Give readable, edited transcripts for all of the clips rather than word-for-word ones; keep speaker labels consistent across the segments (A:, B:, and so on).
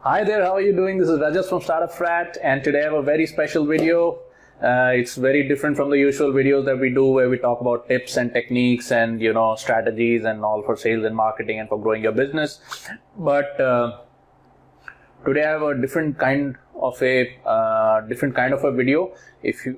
A: Hi there, how are you doing? This is Rajat from StartupFrat, and today I have a very special video. It's very different from the usual videos that we do where we talk about tips and techniques and strategies and all for sales and marketing and for growing your business. But today I have a different kind of a video.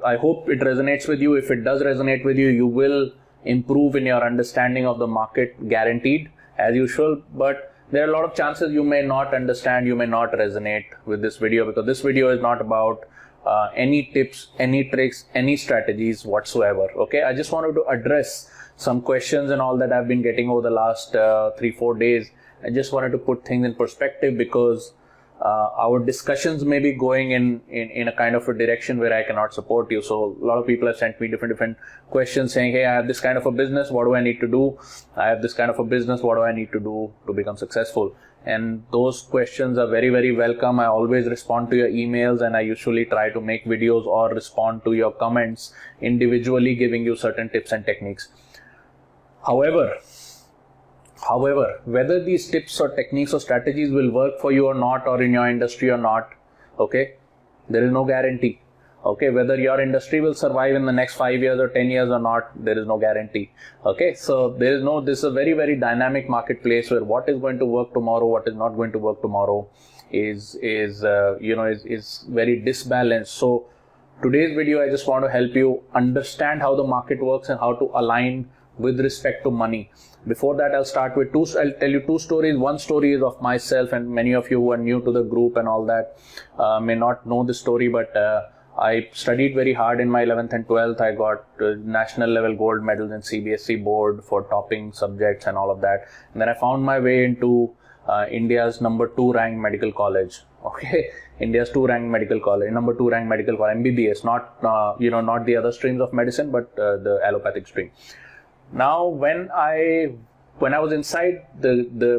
A: I hope it resonates with you. If it does resonate with you, you will improve in your understanding of the market, guaranteed, as usual. But there are a lot of chances you may not understand, you may not resonate with this video, because this video is not about any tips, any tricks, any strategies whatsoever. Okay, I just wanted to address some questions and all that I've been getting over the last 3-4 days. I just wanted to put things in perspective, because our discussions may be going in a kind of a direction where I cannot support you. So a lot of people have sent me different questions saying, hey, I have this kind of a business, what do I need to do? I have this kind of a business, what do I need to do to become successful? And those questions are very, very welcome. I always respond to your emails, and I usually try to make videos or respond to your comments individually, giving you certain tips and techniques. However, whether these tips or techniques or strategies will work for you or not, or in your industry or not, okay, there is no guarantee. Okay, whether your industry will survive in the next 5 years or 10 years or not, there is no guarantee. Okay, so this is a very, very dynamic marketplace where what is going to work tomorrow, what is not going to work tomorrow is very disbalanced. So today's video, I just want to help you understand how the market works and how to align with respect to money. Before that, I'll tell you two stories. One story is of myself, and many of you who are new to the group and all that may not know this story, but I studied very hard in my 11th and 12th. I got national level gold medals in CBSE board for topping subjects and all of that. And then I found my way into India's number 2 ranked medical college. Okay, India's number 2 ranked medical college, MBBS, not the other streams of medicine, but the allopathic stream. Now, when I was inside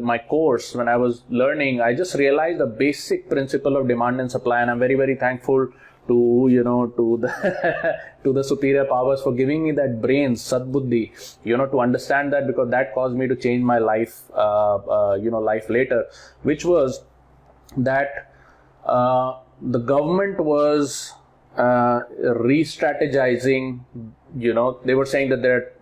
A: my course, when I was learning, I just realized the basic principle of demand and supply, and I'm very, very thankful to the superior powers for giving me that brains, sadbuddhi, to understand that, because that caused me to change my life, life later, which was that the government was re-strategizing. They were saying that there are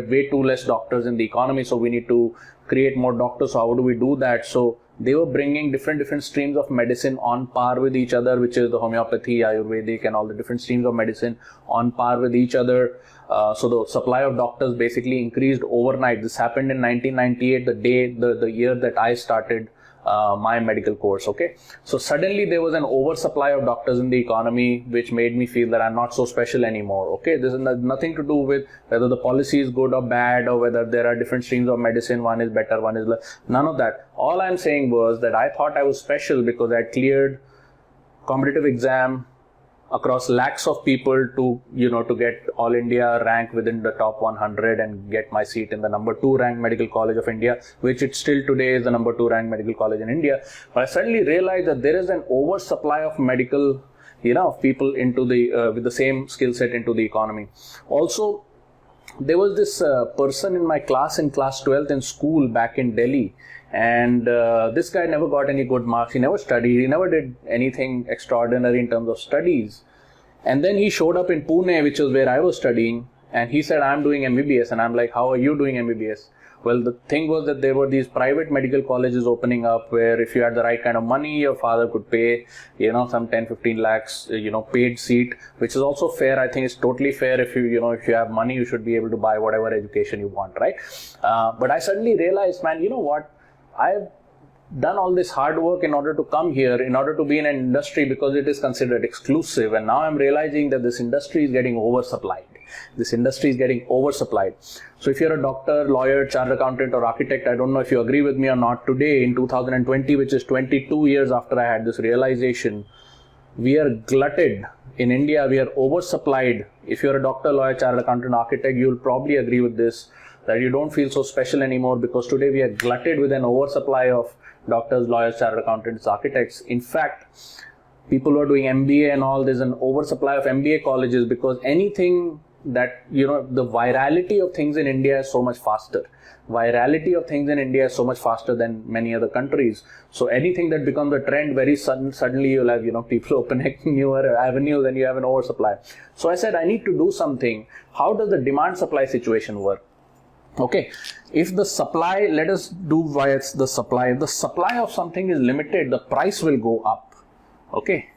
A: way too less doctors in the economy, so we need to create more doctors. So how do we do that? So they were bringing different streams of medicine on par with each other, which is the homeopathy, Ayurvedic, and all the different streams of medicine on par with each other. So the supply of doctors basically increased overnight. This happened in 1998, the year that I started my medical course. Okay, so suddenly there was an oversupply of doctors in the economy, which made me feel that I'm not so special anymore. Okay, this is nothing to do with whether the policy is good or bad, or whether there are different streams of medicine, one is better, one is less. None of that. All I'm saying was that I thought I was special because I cleared competitive exam across lakhs of people to get all India rank within the top 100 and get my seat in the number 2 ranked medical college of India, which it still today is the number 2 ranked medical college in India. But I suddenly realized that there is an oversupply of medical, people into with the same skill set into the economy. Also, there was this person in my class, in class 12th in school back in Delhi. And this guy never got any good marks. He never studied. He never did anything extraordinary in terms of studies. And then he showed up in Pune, which was where I was studying. And he said, I'm doing MBBS. And I'm like, how are you doing MBBS? Well, the thing was that there were these private medical colleges opening up where if you had the right kind of money, your father could pay, some 10-15 lakhs, paid seat, which is also fair. I think it's totally fair. If if you have money, you should be able to buy whatever education you want, right? But I suddenly realized, man, you know what? I've done all this hard work in order to come here, in order to be in an industry because it is considered exclusive. And now I'm realizing that this industry is getting oversupplied. So if you're a doctor, lawyer, chartered accountant, or architect, I don't know if you agree with me or not, today in 2020, which is 22 years after I had this realization, we are glutted. In India, we are oversupplied. If you're a doctor, lawyer, chartered accountant, architect, you'll probably agree with this, that you don't feel so special anymore, because today we are glutted with an oversupply of doctors, lawyers, chartered accountants, architects. In fact, people who are doing MBA and all, there's an oversupply of MBA colleges, because anything that, you know, the virality of things in India is so much faster. Virality of things in India is so much faster than many other countries. So anything that becomes a trend, very suddenly you'll have, you know, people opening newer avenues and you have an oversupply. So I said, I need to do something. How does the demand supply situation work? Okay, if the supply, let us do via the supply. If the supply of something is limited, the price will go up. Okay,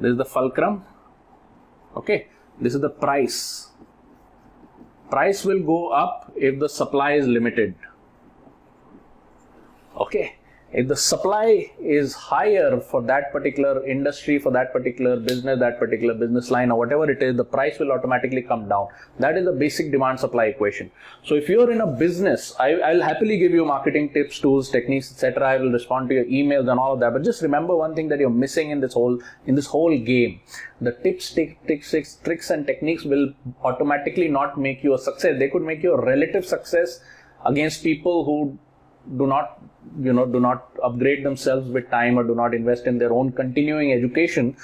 A: this is the fulcrum. Okay, this is the price. Price will go up if the supply is limited. Okay, if the supply is higher for that particular industry, for that particular business line or whatever it is, the price will automatically come down. That is the basic demand supply equation. So if you're in a business, I'll happily give you marketing tips, tools, techniques, etc. I will respond to your emails and all of that. But just remember one thing that you're missing in this whole game. The tips, tricks and techniques will automatically not make you a success. They could make you a relative success against people who do not upgrade themselves with time or do not invest in their own continuing education.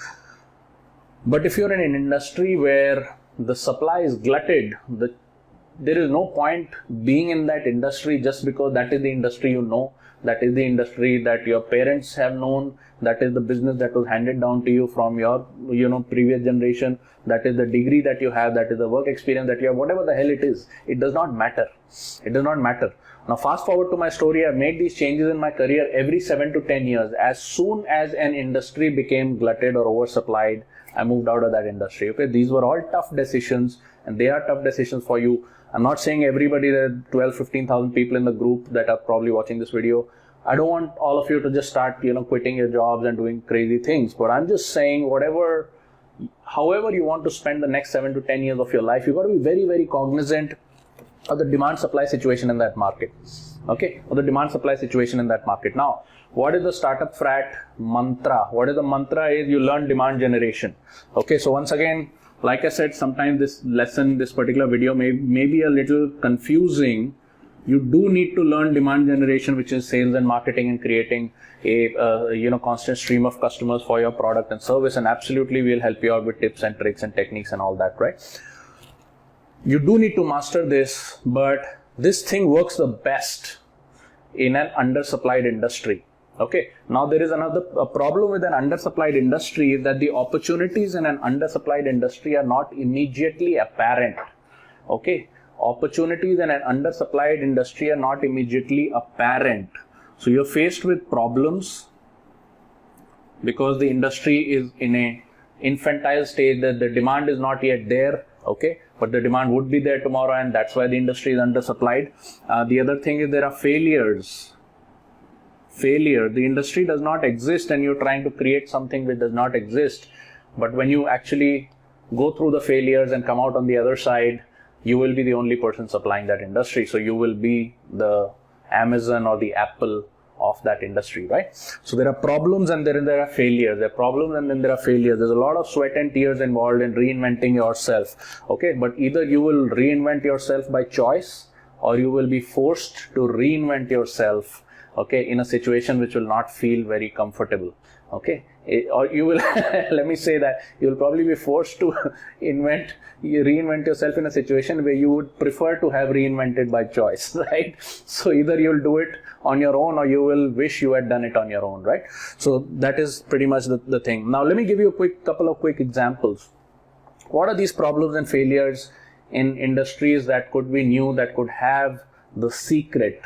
A: But if you're in an industry where the supply is glutted, there is no point being in that industry just because that is the industry you know, that is the industry that your parents have known, that is the business that was handed down to you from your previous generation, that is the degree that you have, that is the work experience that you have, whatever the hell it is. It does not matter. It does not matter. Now fast forward to my story. I've made these changes in my career every 7 to 10 years. As soon as an industry became glutted or oversupplied, I moved out of that industry. Okay, these were all tough decisions, and they are tough decisions for you. I'm not saying everybody, there are 12,000-15,000 people in the group that are probably watching this video. I don't want all of you to just start, quitting your jobs and doing crazy things. But I'm just saying, however you want to spend the next 7 to 10 years of your life, you've got to be very, very cognizant of the demand supply situation in that market. Okay, or the demand supply situation in that market. Now, what is the StartupFrat mantra? What is the mantra is you learn demand generation. Okay, so once again, like I said, sometimes this particular video may be a little confusing. You do need to learn demand generation, which is sales and marketing and creating a constant stream of customers for your product and service. And absolutely, we'll help you out with tips and tricks and techniques and all that, right? You do need to master this, but this thing works the best in an undersupplied industry. Okay. Now there is a problem with an undersupplied industry is that the opportunities in an undersupplied industry are not immediately apparent. Okay. Opportunities in an undersupplied industry are not immediately apparent. So you're faced with problems because the industry is in a infantile stage, that the demand is not yet there. Okay, but the demand would be there tomorrow, and that's why the industry is undersupplied. The other thing is there are failures. The industry does not exist and you're trying to create something which does not exist. But when you actually go through the failures and come out on the other side, you will be the only person supplying that industry. So you will be the Amazon or the Apple of that industry, right? So there are problems and then there are failures. There are problems and then there are failures. There's a lot of sweat and tears involved in reinventing yourself. Okay, but either you will reinvent yourself by choice or you will be forced to reinvent yourself, okay, in a situation which will not feel very comfortable. Okay, or you will, let me say that you will probably be forced to reinvent yourself in a situation where you would prefer to have reinvented by choice, right? So either you'll do it on your own or you will wish you had done it on your own, right? So that is pretty much the thing. Now let me give you a couple of quick examples. What are these problems and failures in industries that could be new, that could have the secret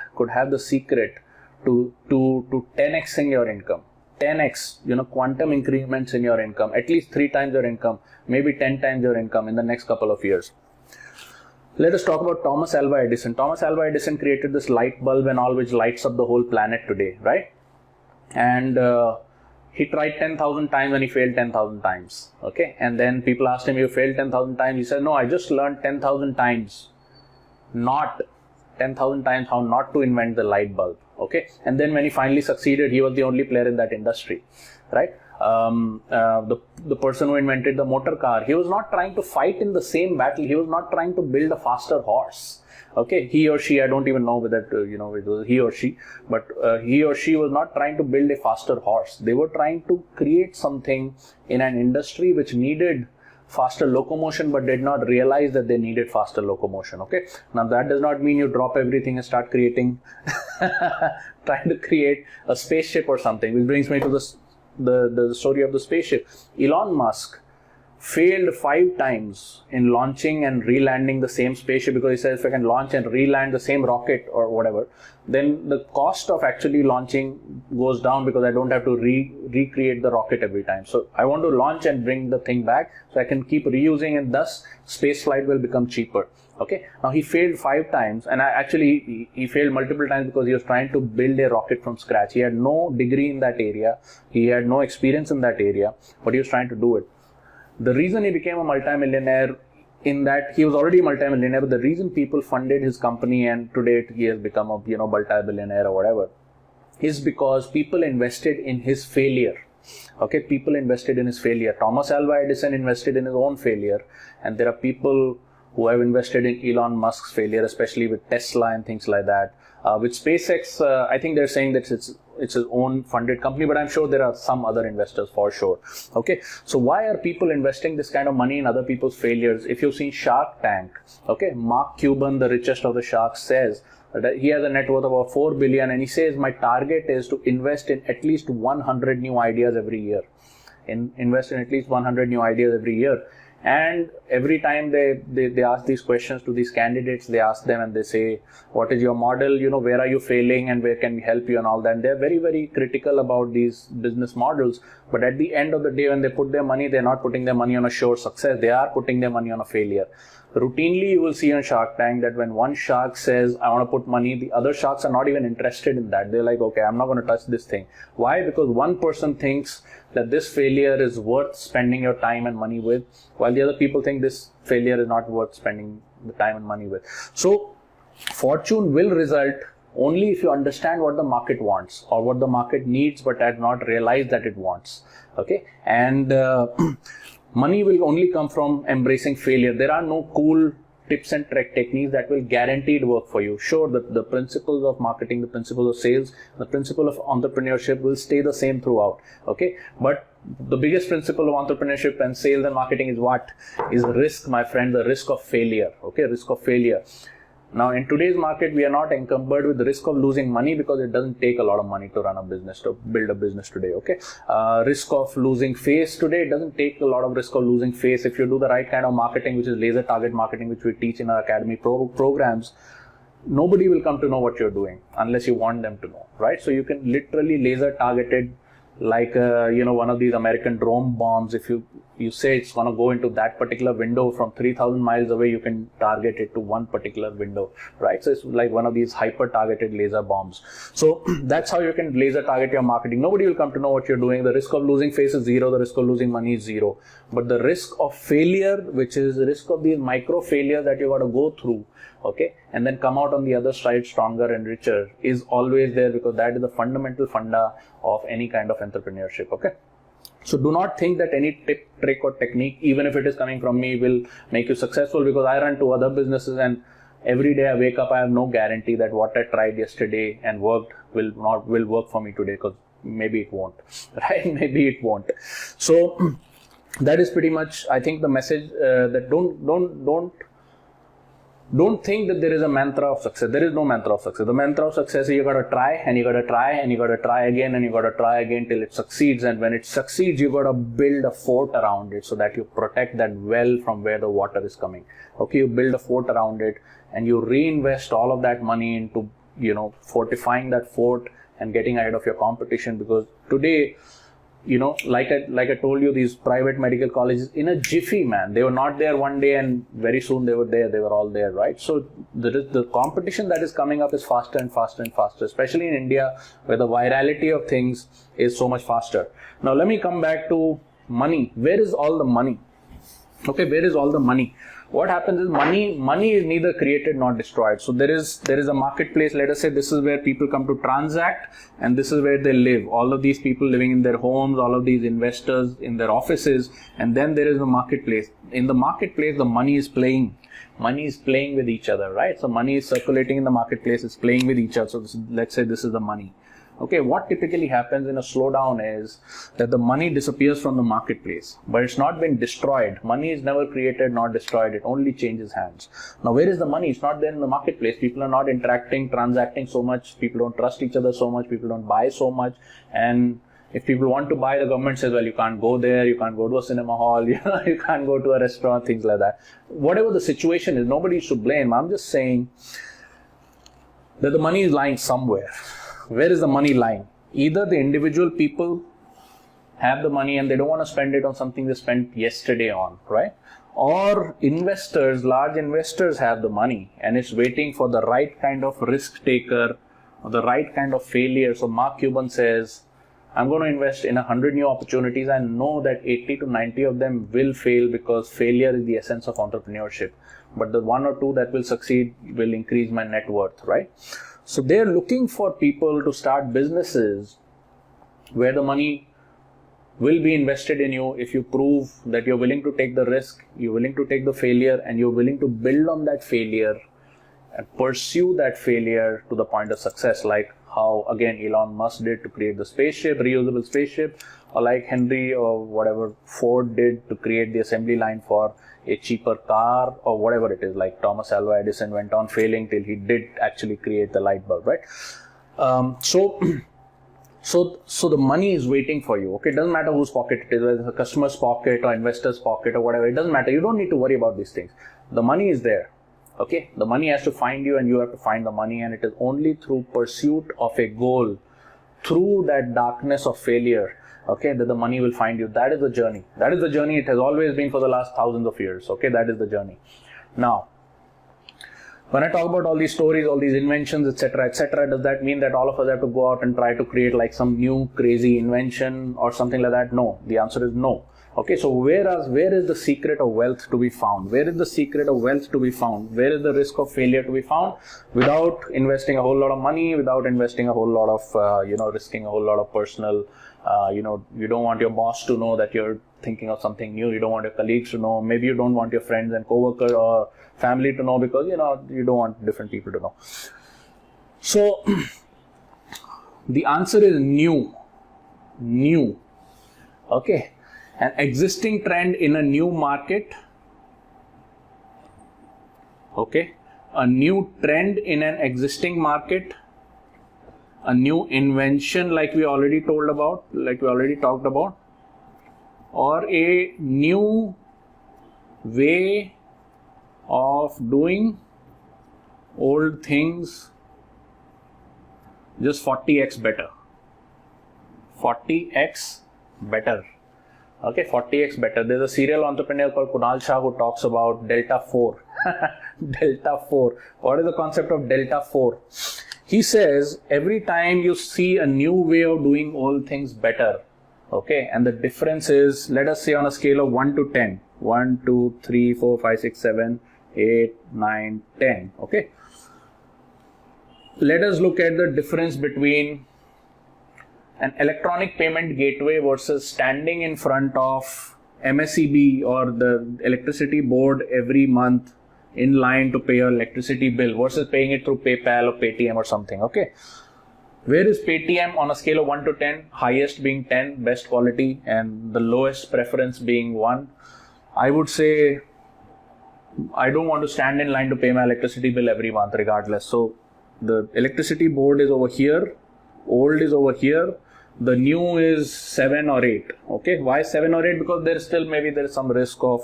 A: to 10xing your income? 10x, quantum increments in your income, at least 3 times your income, maybe 10 times your income in the next couple of years. Let us talk about Thomas Alva Edison. Thomas Alva Edison created this light bulb and all, which lights up the whole planet today, right? And he tried 10,000 times and he failed 10,000 times. Okay, and then people asked him, you failed 10,000 times? He said, no, I just learned 10,000 times, not 10,000 times how not to invent the light bulb. Okay, and then when he finally succeeded, he was the only player in that industry, right? The person who invented the motor car, he was not trying to fight in the same battle. He was not trying to build a faster horse. Okay, he or she, I don't even know whether it was he or she, but he or she was not trying to build a faster horse. They were trying to create something in an industry which needed faster locomotion but did not realize that they needed faster locomotion. Okay, now that does not mean you drop everything and start creating trying to create a spaceship or something, which brings me to the story of the spaceship. Elon Musk failed 5 times in launching and re-landing the same spaceship, because he says if I can launch and re-land the same rocket or whatever, then the cost of actually launching goes down, because I don't have to recreate the rocket every time. So I want to launch and bring the thing back so I can keep reusing, and thus space flight will become cheaper. Okay, now he failed 5 times, and he failed multiple times because he was trying to build a rocket from scratch. He had no degree in that area, he had no experience in that area, but he was trying to do it. The reason he became a multimillionaire, in that he was already a multimillionaire, but the reason people funded his company and today he has become a multi-billionaire or whatever, is because people invested in his failure. Okay, people invested in his failure. Thomas Alva Edison invested in his own failure, and there are people who have invested in Elon Musk's failure, especially with Tesla and things like that. With SpaceX, I think they're saying that it's his own funded company, but I'm sure there are some other investors for sure. Okay, so why are people investing this kind of money in other people's failures? If you've seen Shark Tank, okay, Mark Cuban, the richest of the sharks, says that he has a net worth of about 4 billion, and he says my target is to invest in at least 100 new ideas every year. Invest in at least 100 new ideas every year. And every time they ask these questions to these candidates, they ask them and they say, what is your model? Where are you failing and where can we help you and all that. And they're very, very critical about these business models. But at the end of the day, when they put their money, they're not putting their money on a sure success. They are putting their money on a failure. Routinely, you will see on Shark Tank that when one shark says, I want to put money, the other sharks are not even interested in that. They're like, okay, I'm not going to touch this thing. Why? Because one person thinks that this failure is worth spending your time and money with, while the other people think this failure is not worth spending the time and money with. So fortune will result only if you understand what the market wants or what the market needs, but has not realized that it wants. Okay, and money will only come from embracing failure. There are no cool tips and techniques that will guaranteed work for you. Sure, the principles of marketing, the principles of sales, the principle of entrepreneurship will stay the same throughout. Okay, but the biggest principle of entrepreneurship and sales and marketing is what? Is risk, my friend, the risk of failure. Okay, risk of failure. Now, in today's market, we are not encumbered with the risk of losing money because it doesn't take a lot of money to run a business, to build a business today. Okay, risk of losing face today, it doesn't take a lot of risk of losing face. If you do the right kind of marketing, which is laser target marketing, which we teach in our academy programs, nobody will come to know what you're doing unless you want them to know, right? So you can literally laser targeted, like one of these American drone bombs. If you say it's going to go into that particular window from 3,000 miles away, you can target it to one particular window, right? So it's like one of these hyper targeted laser bombs. So that's how you can laser target your marketing. Nobody will come to know what you're doing. The risk of losing face is 0. The risk of losing money is 0. But the risk of failure, which is the risk of these micro failures that you got to go through, okay, and then come out on the other side stronger and richer, is always there, because that is the fundamental funda of any kind of entrepreneurship. Okay, so do not think that any tip, trick or technique, even if it is coming from me, will make you successful, because I run 2 other businesses and every day I wake up, I have no guarantee that what I tried yesterday and worked will work for me today, because maybe it won't, right? Maybe it won't. So that is pretty much, I think, the message, that don't think that there is a mantra of success. There is no mantra of success. The mantra of success is you got to try and you got to try and you got to try again and you got to try again till it succeeds. And when it succeeds, you got to build a fort around it so that you protect that well from where the water is coming. Okay, you build a fort around it and you reinvest all of that money into, fortifying that fort and getting ahead of your competition. Because today, like I told you, these private medical colleges, in a jiffy, man, they were not there one day and very soon they were there. They were all there, right? So the competition that is coming up is faster and faster and faster, especially in India, where the virality of things is so much faster. Now, let me come back to money. Where is all the money? Okay, where is all the money? What happens is money is neither created nor destroyed. So there is a marketplace. Let us say this is where people come to transact and this is where they live. All of these people living in their homes, all of these investors in their offices, and then there is a marketplace. In the marketplace, the money is playing. Money is playing with each other, right? So money is circulating in the marketplace, it's playing with each other. So let's say this is the money. Okay, what typically happens in a slowdown is that the money disappears from the marketplace, but it's not been destroyed. Money is never created, not destroyed. It only changes hands. Now, where is the money? It's not there in the marketplace. People are not interacting, transacting so much. People don't trust each other so much. People don't buy so much. And if people want to buy, the government says, well, you can't go there, you can't go to a cinema hall, you can't go to a restaurant, things like that. Whatever the situation is, nobody should blame. I'm just saying that the money is lying somewhere. Where is the money lying? Either the individual people have the money and they don't want to spend it on something they spent yesterday on, right? Or investors, large investors have the money and it's waiting for the right kind of risk taker or the right kind of failure. So Mark Cuban says, I'm going to invest in 100 new opportunities. I know that 80 to 90 of them will fail because failure is the essence of entrepreneurship. But the 1 or 2 that will succeed will increase my net worth, right? So they're looking for people to start businesses where the money will be invested in you if you prove that you're willing to take the risk, you're willing to take the failure, and you're willing to build on that failure and pursue that failure to the point of success, like how, again, Elon Musk did to create the spaceship, reusable spaceship, or like Henry or whatever Ford did to create the assembly line for a cheaper car, or whatever it is, like Thomas Alva Edison went on failing till he did actually create the light bulb, right? So the money is waiting for you. Okay, it doesn't matter whose pocket it is, whether it's a customer's pocket or investor's pocket or whatever. It doesn't matter. You don't need to worry about these things. The money is there. Okay, the money has to find you and you have to find the money, and it is only through pursuit of a goal, through that darkness of failure, okay, that the money will find you. That is the journey. That is the journey. It has always been for the last thousands of years. Okay, that is the journey. Now, when I talk about all these stories, all these inventions, etc., does that mean that all of us have to go out and try to create like some new crazy invention or something like that? No. The answer is no. Okay, so where is the secret of wealth to be found? Where is the secret of wealth to be found? Where is the risk of failure to be found? Without investing a whole lot of money, without investing a whole lot of, risking a whole lot of personal, you don't want your boss to know that you're thinking of something new. You don't want your colleagues to know. Maybe you don't want your friends and co-workers or family to know because, you don't want different people to know. So, the answer is new. Okay. An existing trend in a new market, okay, a new trend in an existing market, a new invention like we already talked about, or a new way of doing old things just 40x better. 40x better. Okay, 40x better. There's a serial entrepreneur called Kunal Shah who talks about Delta 4. Delta 4. What is the concept of Delta 4? He says every time you see a new way of doing old things better, okay, and the difference is, let us say on a scale of 1 to 10. 1, 2, 3, 4, 5, 6, 7, 8, 9, 10. Okay. Let us look at the difference between an electronic payment gateway versus standing in front of MSEB or the electricity board every month in line to pay your electricity bill versus paying it through PayPal or Paytm or something. Okay. Where is Paytm on a scale of 1 to 10? Highest being 10, best quality, and the lowest preference being 1. I would say I don't want to stand in line to pay my electricity bill every month regardless. So the electricity board is over here, old is over here, the new is 7 or 8. Okay, why 7 or 8? Because there is some risk of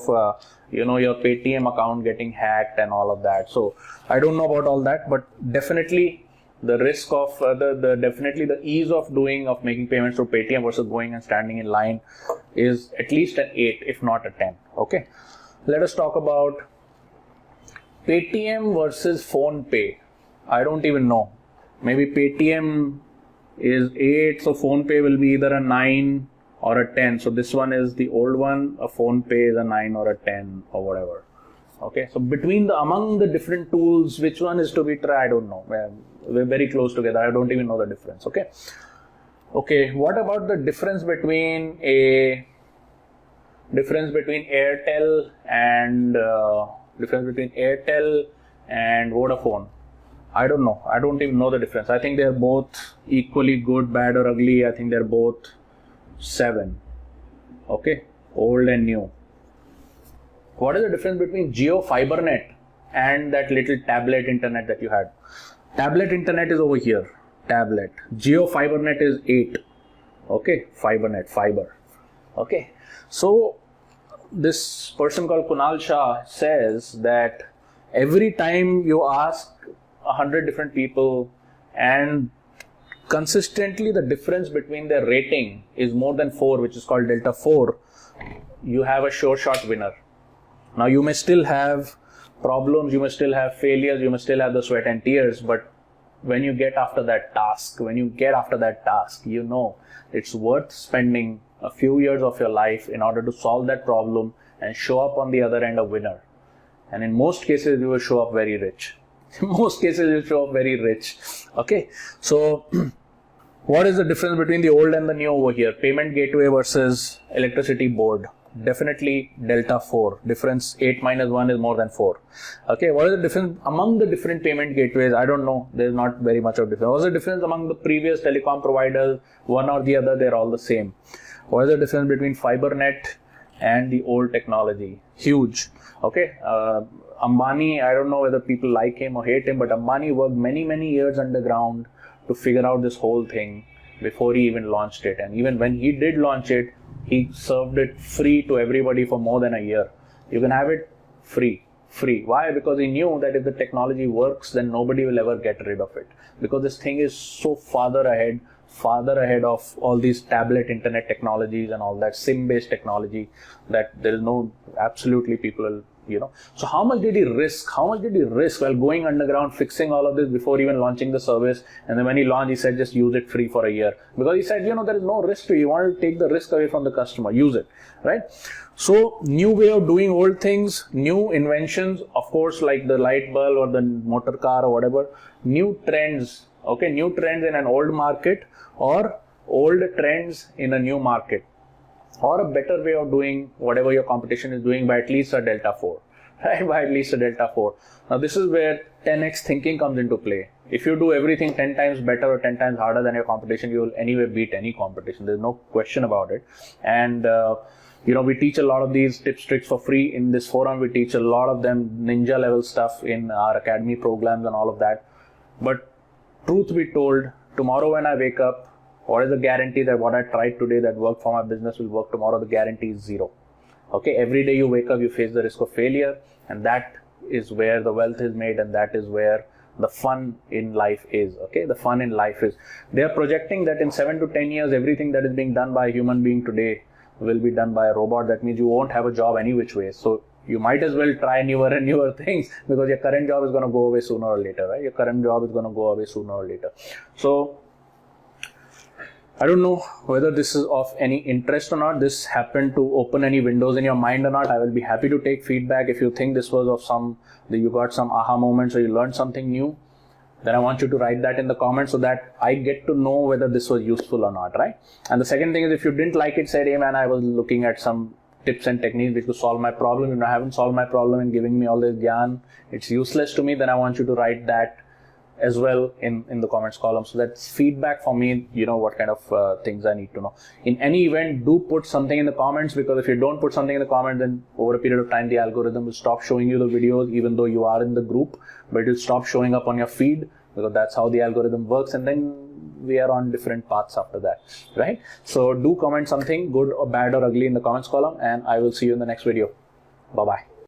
A: your Paytm account getting hacked and all of that. So I don't know about all that, but definitely the risk of definitely the ease of making payments through Paytm versus going and standing in line is at least an 8, if not a 10. Okay, let us talk about Paytm versus PhonePe. I don't even know. Maybe Paytm is 8, so PhonePe will be either a 9 or a 10. So this one is the old one, a PhonePe is a 9 or a 10 or whatever. Okay, so among the different tools, which one is to be tried? I don't know. We're very close together. I don't even know the difference. Okay. Okay, what about the difference between Airtel and Vodafone? I don't know. I don't even know the difference. I think they're both equally good, bad or ugly. I think they're both 7. Okay, old and new. What is the difference between Jio FiberNet and that little tablet internet that you had? Tablet internet is over here. Tablet. Jio FiberNet is 8. Okay, FiberNet, fiber. Okay, so this person called Kunal Shah says that every time you ask 100 different people and consistently the difference between their rating is more than 4, which is called delta 4, you have a sure shot winner. Now you may still have problems, you may still have failures, you may still have the sweat and tears, but when you get after that task, you know it's worth spending a few years of your life in order to solve that problem and show up on the other end a winner. And in most cases, you will show up very rich. Okay, so what is the difference between the old and the new over here? Payment gateway versus electricity board. Definitely delta 4. Difference 8 minus 1 is more than 4. Okay, what is the difference among the different payment gateways? I don't know. There's not very much of difference. What is the difference among the previous telecom providers? One or the other, they're all the same. What is the difference between FiberNet and the old technology? Huge. Okay, Ambani, I don't know whether people like him or hate him, but Ambani worked many years underground to figure out this whole thing before he even launched it. And even when he did launch it, he served it free to everybody for more than a year. You can have it free. Why? Because he knew that if the technology works, then nobody will ever get rid of it. Because this thing is so farther ahead of all these tablet internet technologies and all that SIM-based technology that there is no, absolutely people, So how much did he risk? While going underground, fixing all of this before even launching the service? And then when he launched, he said, just use it free for a year. Because he said, there is no risk to you. You want to take the risk away from the customer. Use it, right? So new way of doing old things, new inventions, of course, like the light bulb or the motor car or whatever, new trends, okay, new trends in an old market or old trends in a new market, or a better way of doing whatever your competition is doing by at least a delta 4, right? By at least a delta 4. Now this is where 10x thinking comes into play. If you do everything 10 times better or 10 times harder than your competition, you will anyway beat any competition. There's no question about it. And we teach a lot of these tips, tricks for free in this forum. We teach a lot of them ninja level stuff in our academy programs and all of that. But truth be told, tomorrow when I wake up, what is the guarantee that what I tried today that worked for my business will work tomorrow? The guarantee is 0. Okay, every day you wake up, you face the risk of failure, and that is where the wealth is made, and that is where the fun in life is. Okay, the fun in life is. They are projecting that in 7 to 10 years, everything that is being done by a human being today will be done by a robot. That means you won't have a job any which way. So you might as well try newer and newer things, because your current job is going to go away sooner or later, right? Your current job is going to go away sooner or later. So I don't know whether this is of any interest or not. This happened to open any windows in your mind or not. I will be happy to take feedback. If you think this was of that you got some aha moments or you learned something new, then I want you to write that in the comments so that I get to know whether this was useful or not, right? And the second thing is, if you didn't like it, said, hey man, I was looking at some tips and techniques which could solve my problem. I haven't solved my problem and giving me all this gyan, it's useless to me. Then I want you to write that as well in the comments column. So that's feedback for me, what kind of things I need to know. In any event, do put something in the comments, because if you don't put something in the comments, then over a period of time, the algorithm will stop showing you the videos, even though you are in the group, but it will stop showing up on your feed, because that's how the algorithm works. And then we are on different paths after that, right? So do comment something good or bad or ugly in the comments column, and I will see you in the next video. Bye-bye.